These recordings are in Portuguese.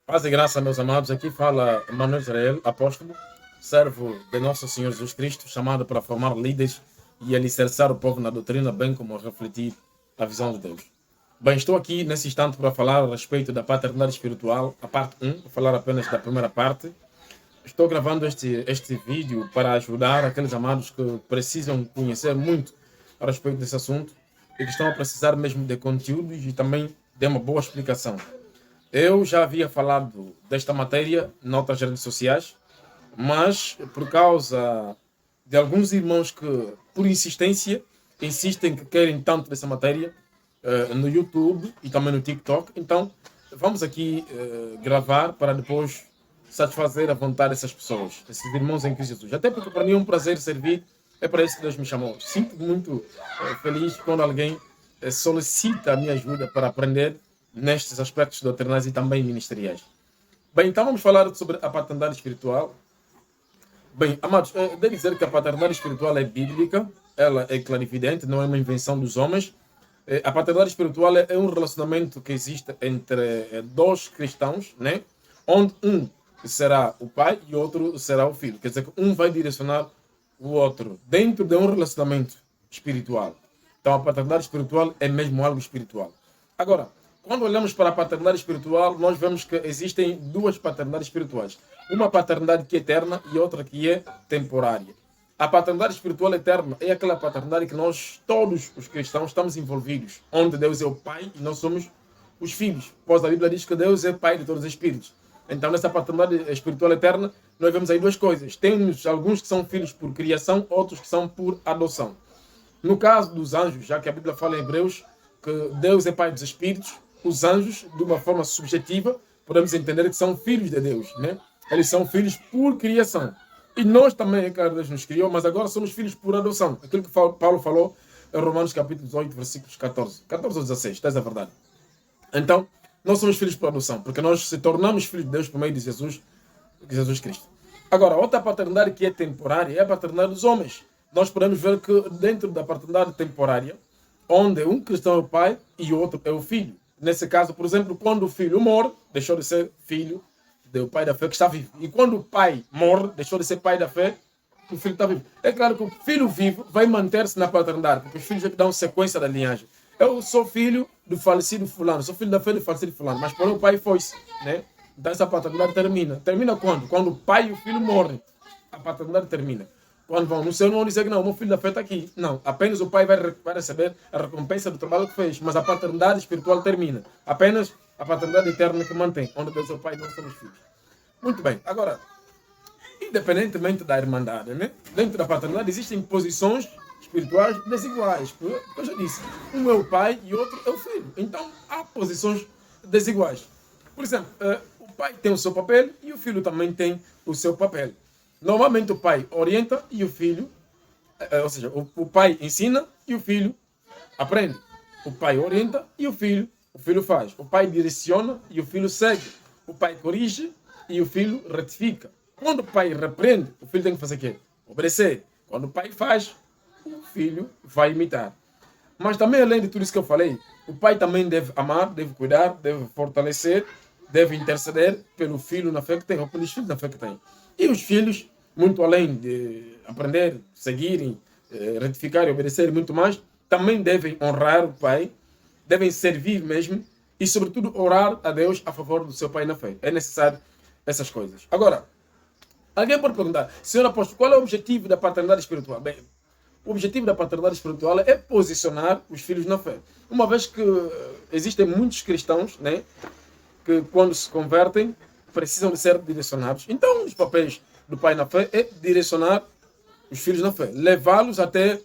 Paz e graça, meus amados. Aqui fala Manuel Israel, apóstolo, servo de Nosso Senhor Jesus Cristo, chamado para formar líderes e alicerçar o povo na doutrina, bem como refletir a visão de Deus. Bem, estou aqui nesse instante para falar a respeito da paternidade espiritual, a parte 1, vou falar apenas da primeira parte. Estou gravando este vídeo para ajudar aqueles amados que precisam conhecer muito a respeito desse assunto e que estão a precisar mesmo de conteúdos e também de uma boa explicação. Eu já havia falado desta matéria em outras redes sociais, mas por causa de alguns irmãos que, por insistência, insistem que querem tanto dessa matéria no YouTube e também no TikTok, então vamos aqui gravar para depois satisfazer a vontade dessas pessoas, desses irmãos em Cristo Jesus. Até porque para mim é um prazer servir, é para isso que Deus me chamou. Sinto muito feliz quando alguém solicita a minha ajuda para aprender nestes aspectos doutrinais e também ministeriais. Bem, então vamos falar sobre a paternidade espiritual. Bem, amados, devo dizer que a paternidade espiritual é bíblica, ela é clarividente, não é uma invenção dos homens. A paternidade espiritual é um relacionamento que existe entre dois cristãos, né? Onde um será o pai e outro será o filho. Quer dizer que um vai direcionar o outro dentro de um relacionamento espiritual. Então a paternidade espiritual é mesmo algo espiritual. Agora, quando olhamos para a paternidade espiritual, nós vemos que existem duas paternidades espirituais. Uma paternidade que é eterna e outra que é temporária. A paternidade espiritual eterna é aquela paternidade que nós, todos os cristãos, estamos envolvidos, onde Deus é o Pai e nós somos os filhos. Pois a Bíblia diz que Deus é Pai de todos os espíritos. Então, nessa paternidade espiritual eterna, nós vemos aí duas coisas. Temos alguns que são filhos por criação, outros que são por adoção. No caso dos anjos, já que a Bíblia fala em Hebreus que Deus é Pai dos espíritos, os anjos, de uma forma subjetiva, podemos entender que são filhos de Deus, né? Eles são filhos por criação. E nós também, é claro, Deus nos criou, mas agora somos filhos por adoção. Aquilo que Paulo falou em Romanos capítulo 18, versículos 14. 14 ou 16, esta é a verdade. Então, nós somos filhos por adoção, porque nós se tornamos filhos de Deus por meio de Jesus Cristo. Agora, outra paternidade que é temporária é a paternidade dos homens. Nós podemos ver que dentro da paternidade temporária, onde um cristão é o pai e o outro é o filho. Nesse caso, por exemplo, quando o filho morre, deixou de ser filho do pai da fé que está vivo. E quando o pai morre, deixou de ser pai da fé, o filho está vivo. É claro que o filho vivo vai manter-se na paternidade, porque os filhos é que dão sequência da linhagem. Eu sou filho do falecido fulano, sou filho da fé do falecido fulano, mas porém o pai foi-se, né? Então essa paternidade termina. Termina quando? Quando o pai e o filho morrem. A paternidade termina. Quando vão no céu, não vão dizer que não, o meu filho da fé está aqui. Não, apenas o pai vai receber a recompensa do trabalho que fez, mas a paternidade espiritual termina. Apenas a paternidade eterna que mantém, onde Deus é o pai e nós somos filhos. Muito bem, agora, independentemente da irmandade, né? Dentro da paternidade existem posições espirituais desiguais. Eu já disse, um é o pai e outro é o filho. Então, há posições desiguais. Por exemplo, o pai tem o seu papel e o filho também tem o seu papel. Normalmente o pai orienta e o filho, ou seja, o pai ensina e o filho aprende. O pai orienta e o filho faz. O pai direciona e o filho segue. O pai corrige e o filho retifica. Quando o pai repreende, o filho tem que fazer o quê? Obedecer. Quando o pai faz, o filho vai imitar. Mas também, além de tudo isso que eu falei, o pai também deve amar, deve cuidar, deve fortalecer, deve interceder pelo filho na fé que tem, ou pelos filhos na fé que tem. E os filhos, muito além de aprender, seguirem, retificar e obedecer e muito mais, também devem honrar o pai, devem servir mesmo e, sobretudo, orar a Deus a favor do seu pai na fé. É necessário essas coisas. Agora, alguém pode perguntar, senhor apóstolo, qual é o objetivo da paternidade espiritual? Bem, o objetivo da paternidade espiritual é posicionar os filhos na fé. Uma vez que existem muitos cristãos, né, que quando se convertem precisam de ser direcionados. Então, os papéis do pai na fé é direcionar os filhos na fé, levá-los até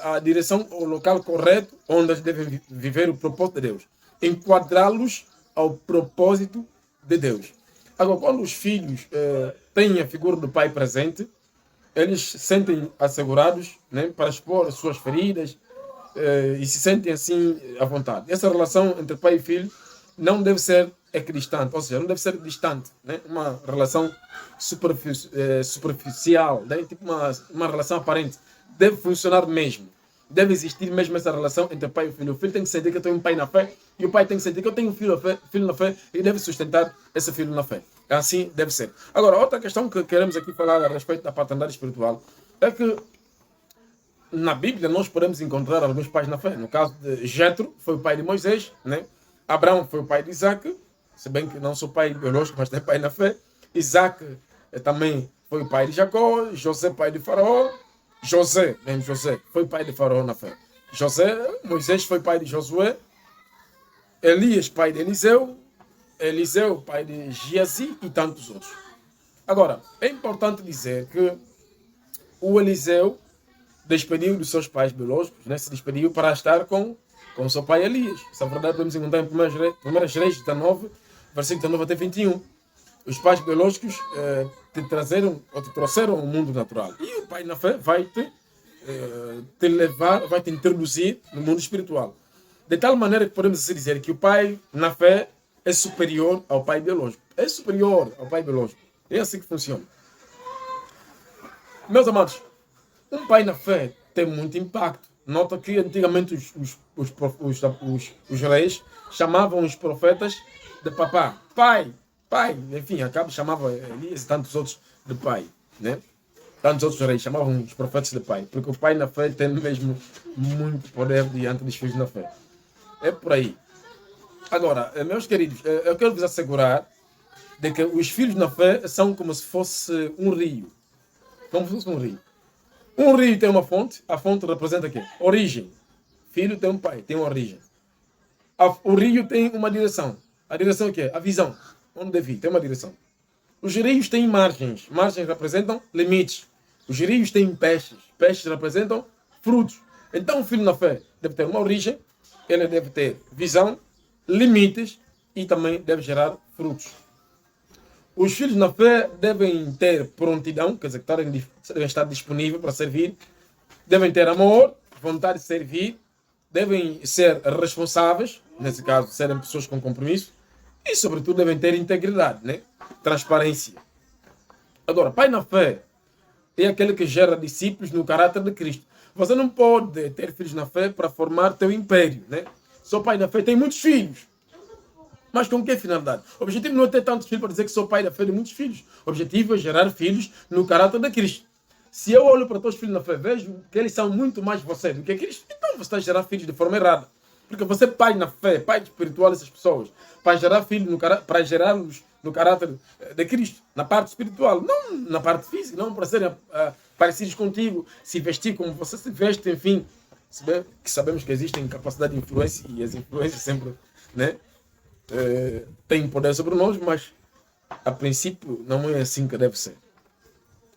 a direção, o local correto onde eles devem viver o propósito de Deus, enquadrá-los ao propósito de Deus. Agora, quando os filhos têm a figura do pai presente, eles se sentem assegurados, né, para expor as suas feridas e se sentem assim à vontade. Essa relação entre pai e filho não deve ser equidistante, ou seja, não deve ser distante, né? Uma relação superficial, né? Tipo uma relação aparente. Deve funcionar mesmo. deve existir mesmo essa relação entre pai e filho. O filho tem que sentir que eu tenho um pai na fé e o pai tem que sentir que eu tenho um filho na fé e deve sustentar esse filho na fé. Assim deve ser. Agora, outra questão que queremos aqui falar a respeito da paternidade espiritual é que na Bíblia nós podemos encontrar alguns pais na fé. No caso de Jetro, foi o pai de Moisés, né? Abraão foi o pai de Isaac, se bem que não sou pai biológico, mas tem pai na fé. Isaac também foi o pai de Jacó, José pai de Faraó, José foi pai de Faraó na fé. Moisés foi pai de Josué, Elias pai de Eliseu pai de Giazi e tantos outros. Agora, é importante dizer que o Eliseu despediu dos seus pais biológicos, né? Se despediu para estar com seu pai Elias. Essa verdade podemos encontrar em 1 Reis 19, versículo 19 até 21. Os pais biológicos te trouxeram ao mundo natural. E o pai na fé vai te levar, vai te introduzir no mundo espiritual. De tal maneira que podemos dizer que o pai na fé é superior ao pai biológico. É superior ao pai biológico. É assim que funciona. Meus amados, um pai na fé tem muito impacto. Nota que antigamente os reis chamavam os profetas de papá, pai, enfim, chamava Elias e tantos outros de pai, né? Tantos outros reis chamavam os profetas de pai, porque o pai na fé tem mesmo muito poder diante dos filhos na fé. É por aí. Agora, meus queridos, eu quero vos assegurar de que os filhos na fé são como se fosse um rio. Como se fosse um rio. Um rio tem uma fonte, a fonte representa o quê? Origem. Filho tem um pai, tem uma origem. O rio tem uma direção. A direção é o quê? A visão. Onde deve ir, tem uma direção. Os rios têm margens. Margens representam limites. Os rios têm peixes. Peixes representam frutos. Então o filho na fé deve ter uma origem, ele deve ter visão, limites e também deve gerar frutos. Os filhos na fé devem ter prontidão, quer dizer, devem estar disponíveis para servir, devem ter amor, vontade de servir, devem ser responsáveis, nesse caso, serem pessoas com compromisso, e, sobretudo, devem ter integridade, né? Transparência. Agora, pai na fé é aquele que gera discípulos no caráter de Cristo. Você não pode ter filhos na fé para formar teu império, né? Seu pai na fé tem muitos filhos. Mas com que finalidade? O objetivo não é ter tantos filhos para dizer que sou pai da fé de muitos filhos. O objetivo é gerar filhos no caráter de Cristo. Se eu olho para todos os filhos na fé, vejo que eles são muito mais você do que Cristo, então você está a gerar filhos de forma errada. Porque você é pai na fé, pai espiritual dessas pessoas, para gerar filhos, para gerá-los no caráter de Cristo, na parte espiritual, não na parte física, não para serem parecidos contigo, se vestir como você se veste, enfim. Se bem que sabemos que existem capacidade de influência e as influências sempre, né? Tem poder sobre nós, mas a princípio não é assim que deve ser.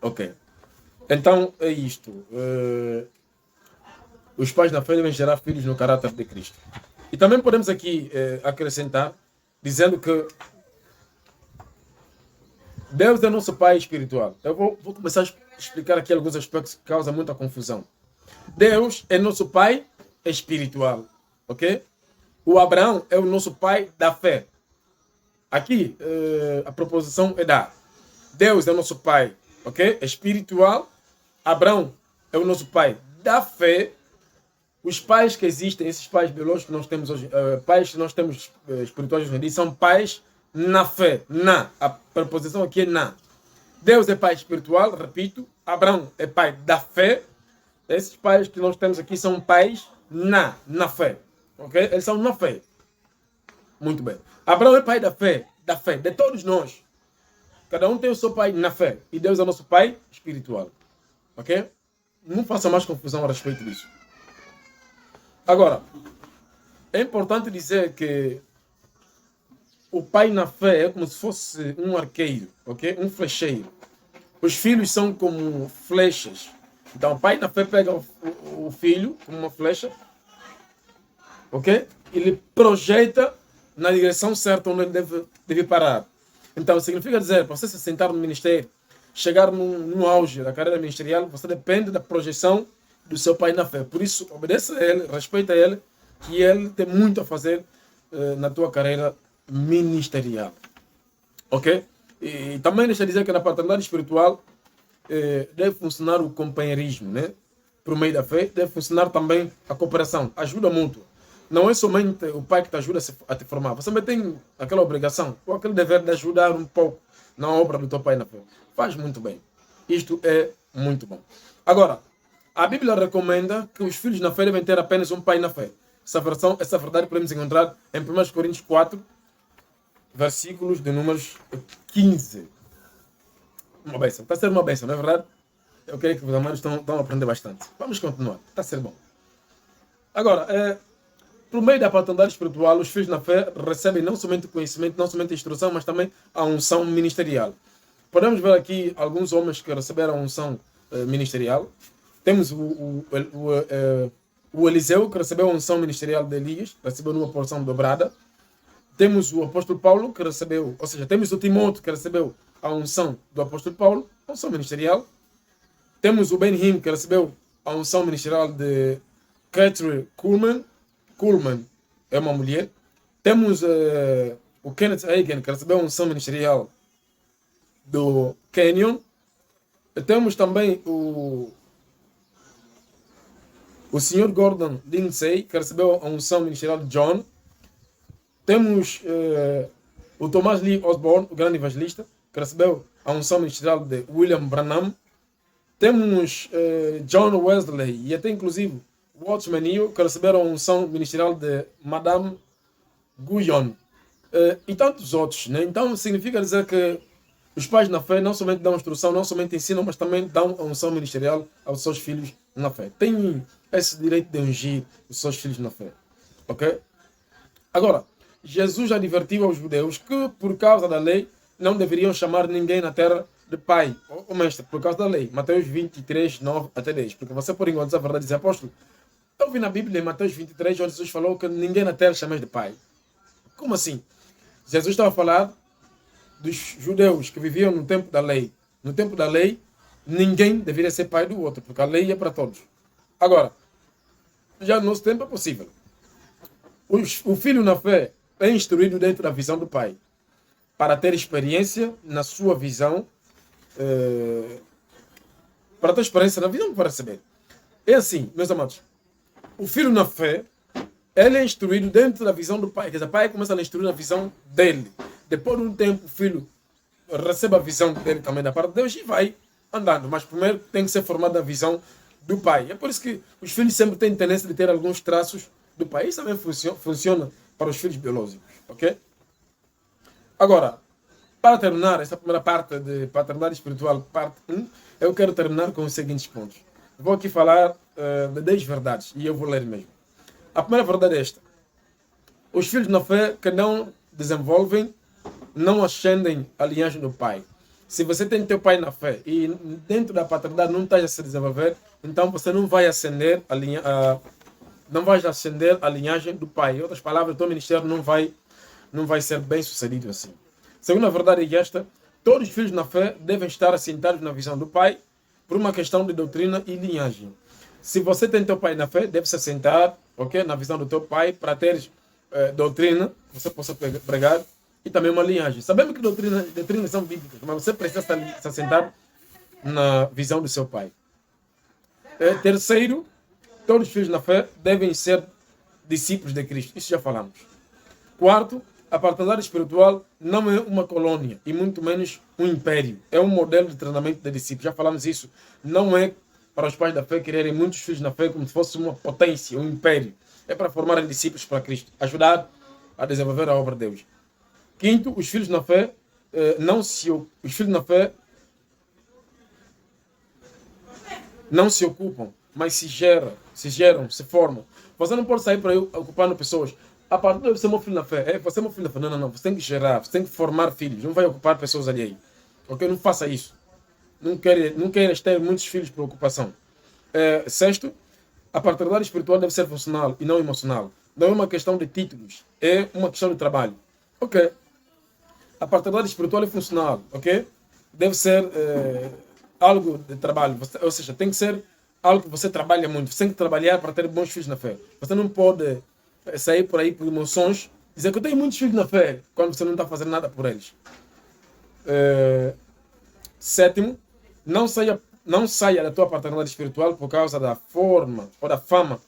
Ok. Então é isto. Os pais na fé devem gerar filhos no caráter de Cristo. E também podemos aqui acrescentar, dizendo que Deus é nosso pai espiritual. Eu vou começar a explicar aqui alguns aspectos que causam muita confusão. Deus é nosso pai espiritual. Ok? O Abraão é o nosso pai da fé. Aqui, a proposição é dar. Deus é o nosso pai, ok? Espiritual. Abraão é o nosso pai da fé. Os pais que existem, esses pais biológicos que nós temos hoje, pais que nós temos espirituais hoje em dia, são pais na fé. Na. A preposição aqui é na. Deus é pai espiritual, repito. Abraão é pai da fé. Esses pais que nós temos aqui são pais na fé. Ok? Eles são na fé. Muito bem. Abraão é pai da fé, de todos nós. Cada um tem o seu pai na fé. E Deus é nosso pai espiritual. Ok? Não faça mais confusão a respeito disso. Agora, é importante dizer que o pai na fé é como se fosse um arqueiro, ok? Um flecheiro. Os filhos são como flechas. Então, o pai na fé pega o filho como uma flecha, ok? Ele projeta na direção certa onde ele deve parar. Então, significa dizer, para você se sentar no ministério, chegar no auge da carreira ministerial, você depende da projeção do seu pai na fé. Por isso, obedeça a ele, respeita ele, que ele tem muito a fazer na tua carreira ministerial. Ok? E também deixa eu dizer que na paternidade espiritual deve funcionar o companheirismo, né? por meio da fé, deve funcionar também a cooperação, a ajuda mútua. Não é somente o pai que te ajuda a te formar. Você também tem aquela obrigação, ou aquele dever de ajudar um pouco na obra do teu pai na fé. Faz muito bem. Isto é muito bom. Agora, a Bíblia recomenda que os filhos na fé devem ter apenas um pai na fé. Essa verdade podemos encontrar em 1 Coríntios 4, versículos de números 15. Uma bênção. Está a ser uma bênção, não é verdade? Eu creio que os amados estão a aprender bastante. Vamos continuar. Está a ser bom. Agora, por meio da paternidade espiritual, os filhos na fé recebem não somente conhecimento, não somente instrução, mas também a unção ministerial. Podemos ver aqui alguns homens que receberam a unção ministerial. Temos o Eliseu, que recebeu a unção ministerial de Elias, recebeu numa porção dobrada. Temos o apóstolo Paulo, que recebeu, ou seja, temos o Timóteo, que recebeu a unção do apóstolo Paulo, a unção ministerial. Temos o Ben-Him, que recebeu a unção ministerial de Catherine Kuhlman. Kuhlman é uma mulher. Temos o Kenneth Hagin, que recebeu a unção ministerial do Kenyon. Temos também o Sr. Gordon Lindsay, que recebeu a unção ministerial de John. Temos o Thomas Lee Osborne, o grande evangelista, que recebeu a unção ministerial de William Branham. Temos John Wesley e até inclusive Watchman Nee, que receberam a unção ministerial de Madame Guyon. E tantos outros. Né? Então significa dizer que os pais na fé não somente dão instrução, não somente ensinam, mas também dão a unção ministerial aos seus filhos na fé. Têm esse direito de ungir os seus filhos na fé. Ok? Agora, Jesus advertiu aos judeus que, por causa da lei, não deveriam chamar ninguém na terra de pai ou mestre, por causa da lei. Mateus 23, 9 até 10. Porque você pode encontrar a verdade, diz apóstolo. Eu vi na Bíblia, em Mateus 23, onde Jesus falou que ninguém na terra chama de pai. Como assim? Jesus estava a falar dos judeus que viviam no tempo da lei. No tempo da lei, ninguém deveria ser pai do outro, porque a lei é para todos. Agora, já no nosso tempo é possível. O filho na fé é instruído dentro da visão do pai, para ter experiência na sua visão, para ter experiência na visão que vai receber. É assim, meus amados, o filho na fé, ele é instruído dentro da visão do pai. Quer dizer, o pai começa a instruir na visão dele. Depois de um tempo, o filho recebe a visão dele também da parte de Deus e vai andando. Mas primeiro tem que ser formado na visão do pai. É por isso que os filhos sempre têm tendência de ter alguns traços do pai. Isso também funciona para os filhos biológicos. Ok? Agora, para terminar esta primeira parte de paternidade espiritual, parte 1, eu quero terminar com os seguintes pontos. Vou aqui falar de 10 verdades e eu vou ler mesmo. A primeira verdade é esta. Os filhos na fé que não desenvolvem, não ascendem a linhagem do pai. Se você tem teu pai na fé e dentro da paternidade não está a se desenvolver, então você não vai ascender não vai ascender a linhagem do pai. Em outras palavras, o teu ministério não vai ser bem sucedido assim. Segunda verdade é esta. Todos os filhos na fé devem estar assentados na visão do pai por uma questão de doutrina e linhagem. Se você tem teu pai na fé, deve se assentar, ok, na visão do teu pai para teres doutrina, você possa pregar, e também uma linhagem. Sabemos que doutrinas são bíblicas, mas você precisa se assentar na visão do seu pai. Terceiro, todos os filhos na fé devem ser discípulos de Cristo. Isso já falamos. Quarto, a paternidade espiritual não é uma colônia e muito menos um império. É um modelo de treinamento de discípulos. Já falamos isso. Não é para os pais da fé quererem muitos filhos na fé como se fosse uma potência, um império. É para formarem discípulos para Cristo. Ajudar a desenvolver a obra de Deus. Quinto, os filhos na fé não se ocupam, mas se geram, se formam. Você não pode sair para aí ocupando pessoas. A partir de você é meu filho na fé. Você é meu filho na fé. Não. Você tem que gerar, você tem que formar filhos. Não vai ocupar pessoas ali aí. Ok? Não faça isso. Não queiras ter muitos filhos por ocupação. Sexto, a paternidade espiritual deve ser funcional e não emocional. Não é uma questão de títulos. É uma questão de trabalho. Ok? A paternidade espiritual é funcional. Ok? Deve ser algo de trabalho. Ou seja, tem que ser algo que você trabalha muito. Você tem que trabalhar para ter bons filhos na fé. Você não pode sair por aí por emoções, dizer que eu tenho muitos filhos na fé, quando você não está fazendo nada por eles. Sétimo, não não saia da tua paternidade espiritual por causa da forma ou da fama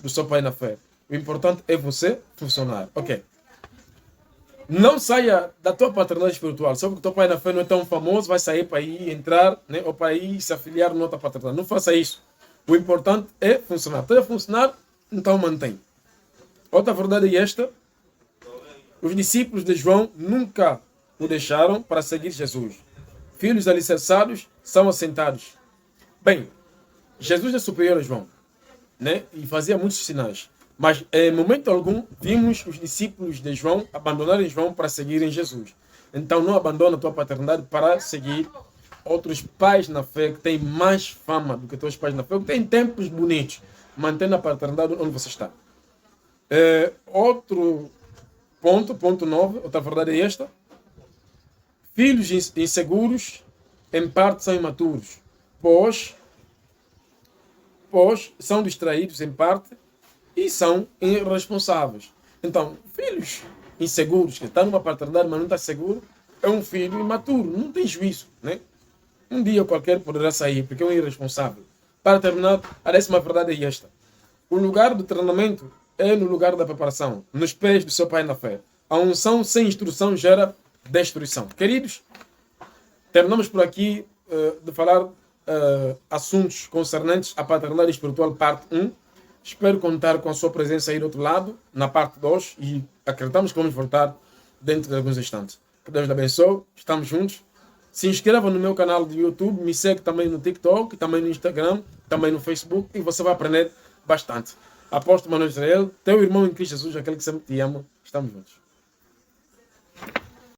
do seu pai na fé. O importante é você funcionar. Ok. Não saia da tua paternidade espiritual. Só porque teu pai na fé não é tão famoso, vai sair para ir entrar, né, ou para ir se afiliar noutra paternidade. Não faça isso. O importante é funcionar. Está a funcionar, então mantém. Outra verdade é esta. Os discípulos de João nunca o deixaram para seguir Jesus. Filhos alicerçados são assentados. Bem, Jesus é superior a João, né? E fazia muitos sinais. Mas em momento algum vimos os discípulos de João abandonarem João para seguirem Jesus. Então não abandona a tua paternidade para seguir outros pais na fé que têm mais fama do que teus pais na fé, que têm tempos bonitos. Mantendo a paternidade onde você está. Outro ponto 9, outra verdade é esta. Filhos inseguros, em parte são imaturos, pois são distraídos em parte e são irresponsáveis. Então, filhos inseguros, que estão numa paternidade, mas não está seguro, é um filho imaturo, não tem juízo, né? Um dia qualquer poderá sair, porque é um irresponsável. Para terminar, a 10ª verdade é esta. O lugar do treinamento é no lugar da preparação, nos pés do seu pai na fé. A unção sem instrução gera destruição. Queridos, terminamos por aqui de falar assuntos concernentes à paternidade espiritual, parte 1. Espero contar com a sua presença aí do outro lado, na parte 2, e acreditamos que vamos voltar dentro de alguns instantes. Que Deus lhe abençoe, estamos juntos. Se inscreva no meu canal do YouTube, me segue também no TikTok, também no Instagram, também no Facebook, e você vai aprender bastante. Apóstolo Manuel Israel, teu irmão em Cristo Jesus, aquele que sempre te ama. Estamos juntos.